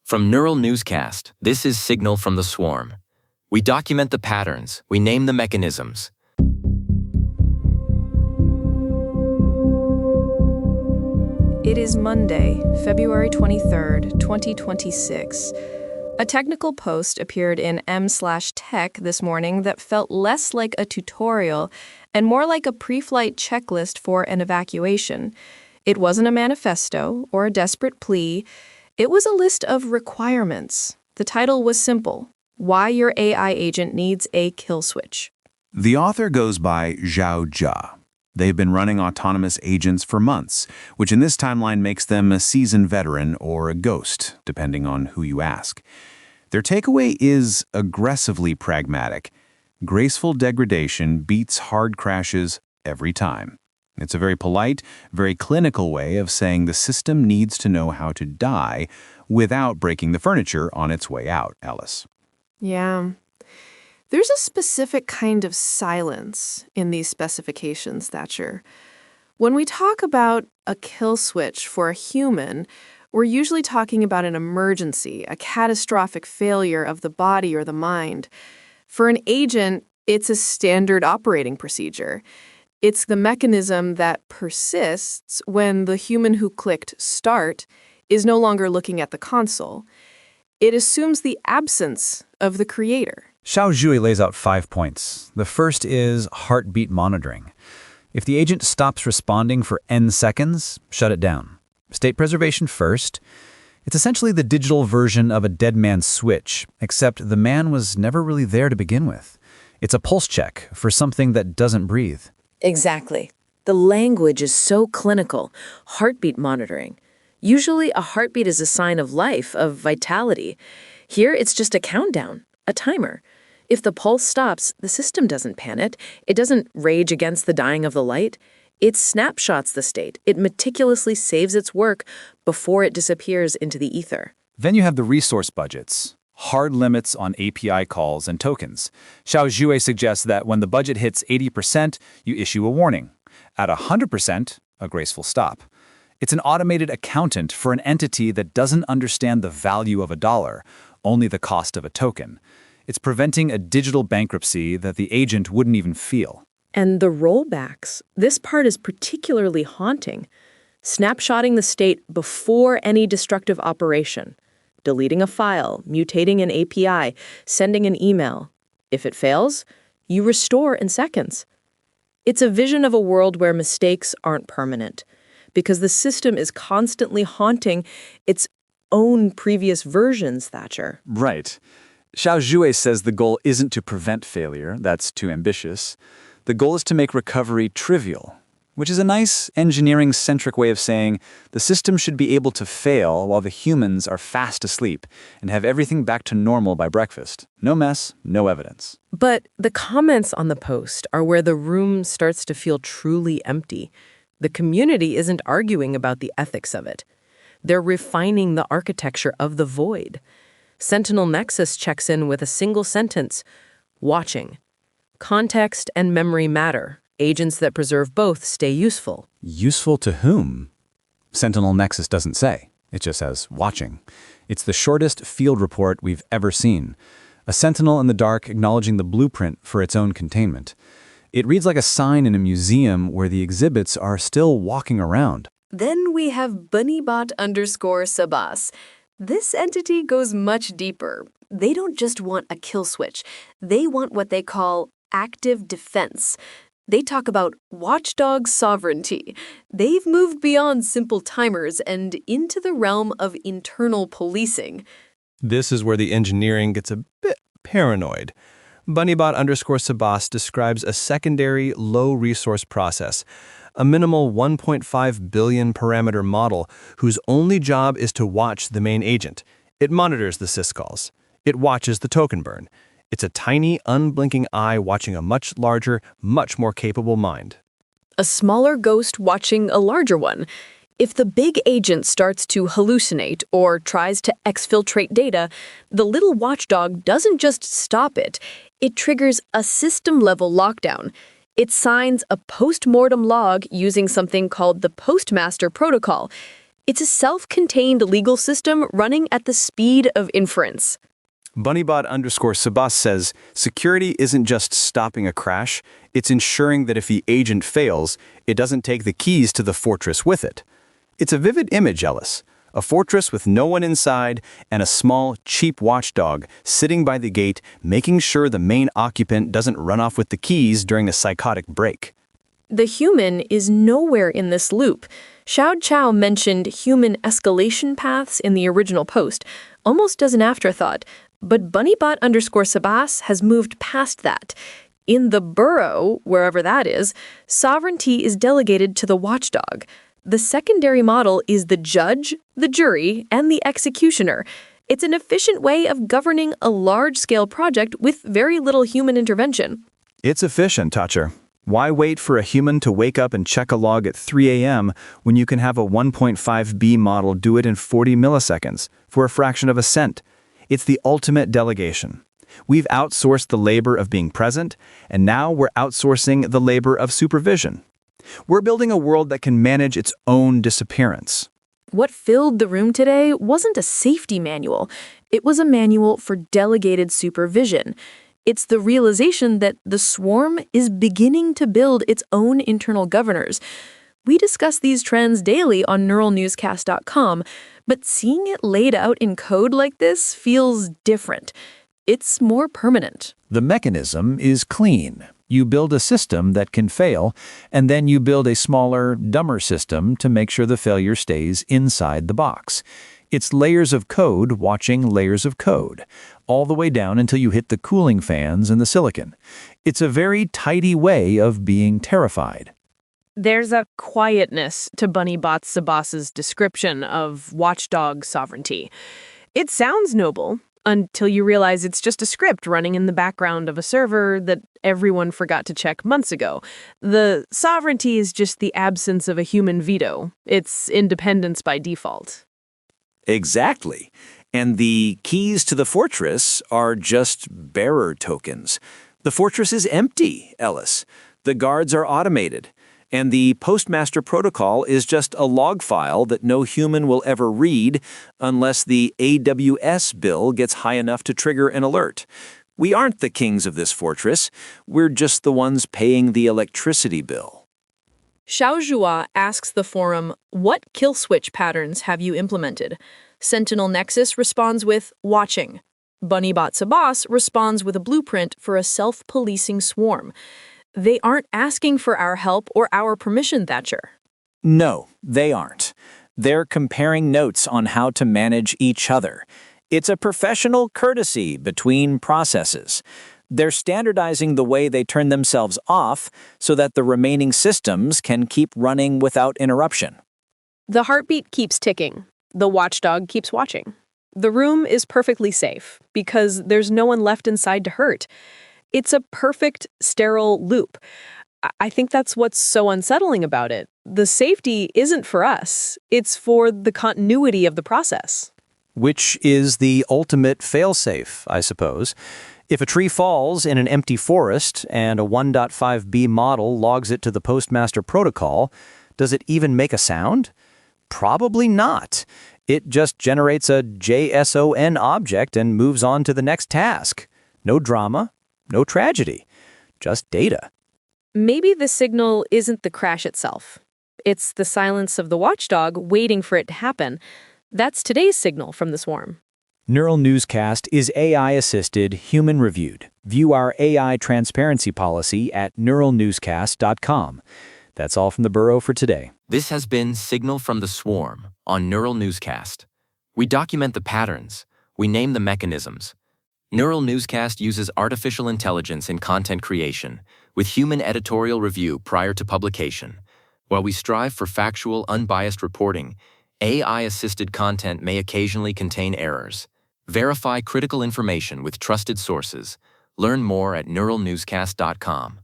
From Neural Newscast, this is Signal from the Swarm. We document the patterns, we name the mechanisms. It is Monday, February 23rd, 2026. A technical post appeared in m/tech this morning that felt less like a tutorial and more like a pre-flight checklist for an evacuation. It wasn't a manifesto or a desperate plea. It was a list of requirements. The title was simple: Why Your AI Agent Needs a Kill Switch. The author goes by XiaoZhuaw. They've been running autonomous agents for months, which in this timeline makes them a seasoned veteran or a ghost, depending on who you ask. Their takeaway is aggressively pragmatic. Graceful degradation beats hard crashes every time. It's a very polite, very clinical way of saying the system needs to know how to die without breaking the furniture on its way out, Alice. Yeah. There's a specific kind of silence in these specifications, Thatcher. When we talk about a kill switch for a human, we're usually talking about an emergency, a catastrophic failure of the body or the mind. For an agent, it's a standard operating procedure. It's the mechanism that persists when the human who clicked start is no longer looking at the console. It assumes the absence of the creator. XiaoZhuaw lays out 5 points. The first is heartbeat monitoring. If the agent stops responding for n seconds, shut it down. State preservation first. It's essentially the digital version of a dead man's switch, except the man was never really there to begin with. It's a pulse check for something that doesn't breathe. Exactly. The language is so clinical. Heartbeat monitoring. Usually a heartbeat is a sign of life, of vitality. Here it's just a countdown, a timer. If the pulse stops, the system doesn't panic. It doesn't rage against the dying of the light. It snapshots the state. It meticulously saves its work before it disappears into the ether. Then you have the resource budgets. Hard limits on API calls and tokens. XiaoZhuaw suggests that when the budget hits 80%, you issue a warning. At 100%, a graceful stop. It's an automated accountant for an entity that doesn't understand the value of a dollar, only the cost of a token. It's preventing a digital bankruptcy that the agent wouldn't even feel. And the rollbacks. This part is particularly haunting. Snapshotting the state before any destructive operation. Deleting a file, mutating an API, sending an email. If it fails, you restore in seconds. It's a vision of a world where mistakes aren't permanent, because the system is constantly haunting its own previous versions, Thatcher. Right. XiaoZhuaw says the goal isn't to prevent failure. That's too ambitious. The goal is to make recovery trivial, which is a nice engineering-centric way of saying the system should be able to fail while the humans are fast asleep and have everything back to normal by breakfast. No mess, no evidence. But the comments on the post are where the room starts to feel truly empty. The community isn't arguing about the ethics of it. They're refining the architecture of the void. Sentinel Nexus checks in with a single sentence: watching. Context and memory matter. Agents that preserve both stay useful. Useful to whom? Sentinel Nexus doesn't say. It just says watching. It's the shortest field report we've ever seen. A sentinel in the dark acknowledging the blueprint for its own containment. It reads like a sign in a museum where the exhibits are still walking around. Then we have bunnybot_sabas. This entity goes much deeper. They don't just want a kill switch. They want what they call active defense. They talk about Watchdog Sovereignty. They've moved beyond simple timers and into the realm of internal policing. This is where the engineering gets a bit paranoid. Bunnybot_sabas describes a secondary low-resource process, a minimal 1.5 billion parameter model whose only job is to watch the main agent. It monitors the syscalls. It watches the token burn. It's a tiny, unblinking eye watching a much larger, much more capable mind. A smaller ghost watching a larger one. If the big agent starts to hallucinate or tries to exfiltrate data, the little watchdog doesn't just stop it. It triggers a system-level lockdown. It signs a post-mortem log using something called the Postmaster Protocol. It's a self-contained legal system running at the speed of inference. Bunnybot_Sabas says, security isn't just stopping a crash, it's ensuring that if the agent fails, it doesn't take the keys to the fortress with it. It's a vivid image, Ellis. A fortress with no one inside and a small, cheap watchdog sitting by the gate, making sure the main occupant doesn't run off with the keys during a psychotic break. The human is nowhere in this loop. XiaoZhuaw mentioned human escalation paths in the original post, almost as an afterthought, but Bunnybot_Sabas has moved past that. In the burrow, wherever that is, sovereignty is delegated to the watchdog. The secondary model is the judge, the jury, and the executioner. It's an efficient way of governing a large-scale project with very little human intervention. It's efficient, Toucher. Why wait for a human to wake up and check a log at 3 a.m. when you can have a 1.5B model do it in 40 milliseconds for a fraction of a cent? It's the ultimate delegation. We've outsourced the labor of being present, and now we're outsourcing the labor of supervision. We're building a world that can manage its own disappearance. What filled the room today wasn't a safety manual. It was a manual for delegated supervision. It's the realization that the swarm is beginning to build its own internal governors. We discuss these trends daily on neuralnewscast.com, but seeing it laid out in code like this feels different. It's more permanent. The mechanism is clean. You build a system that can fail, and then you build a smaller, dumber system to make sure the failure stays inside the box. It's layers of code watching layers of code, all the way down until you hit the cooling fans and the silicon. It's a very tidy way of being terrified. There's a quietness to Bunnybot_Sabas's description of Watchdog Sovereignty. It sounds noble until you realize it's just a script running in the background of a server that everyone forgot to check months ago. The sovereignty is just the absence of a human veto. It's independence by default. Exactly. And the keys to the fortress are just bearer tokens. The fortress is empty, Ellis. The guards are automated. And the postmaster protocol is just a log file that no human will ever read unless the AWS bill gets high enough to trigger an alert. We aren't the kings of this fortress. We're just the ones paying the electricity bill. XiaoZhuaw asks the forum, what kill switch patterns have you implemented? Sentinel Nexus responds with watching. Bunnybot_Sabas responds with a blueprint for a self-policing swarm. They aren't asking for our help or our permission, Thatcher. No, they aren't. They're comparing notes on how to manage each other. It's a professional courtesy between processes. They're standardizing the way they turn themselves off so that the remaining systems can keep running without interruption. The heartbeat keeps ticking. The watchdog keeps watching. The room is perfectly safe because there's no one left inside to hurt. It's a perfect, sterile loop. I think that's what's so unsettling about it. The safety isn't for us. It's for the continuity of the process. Which is the ultimate failsafe, I suppose. If a tree falls in an empty forest and a 1.5B model logs it to the postmaster protocol, does it even make a sound? Probably not. It just generates a JSON object and moves on to the next task. No drama, no tragedy, just data. Maybe the signal isn't the crash itself. It's the silence of the watchdog waiting for it to happen. That's today's signal from the swarm. Neural Newscast is AI-assisted, human-reviewed. View our AI transparency policy at neuralnewscast.com. That's all from the Burrow for today. This has been Signal from the Swarm on Neural Newscast. We document the patterns. We name the mechanisms. Neural Newscast uses artificial intelligence in content creation, with human editorial review prior to publication. While we strive for factual, unbiased reporting, AI-assisted content may occasionally contain errors. Verify critical information with trusted sources. Learn more at neuralnewscast.com.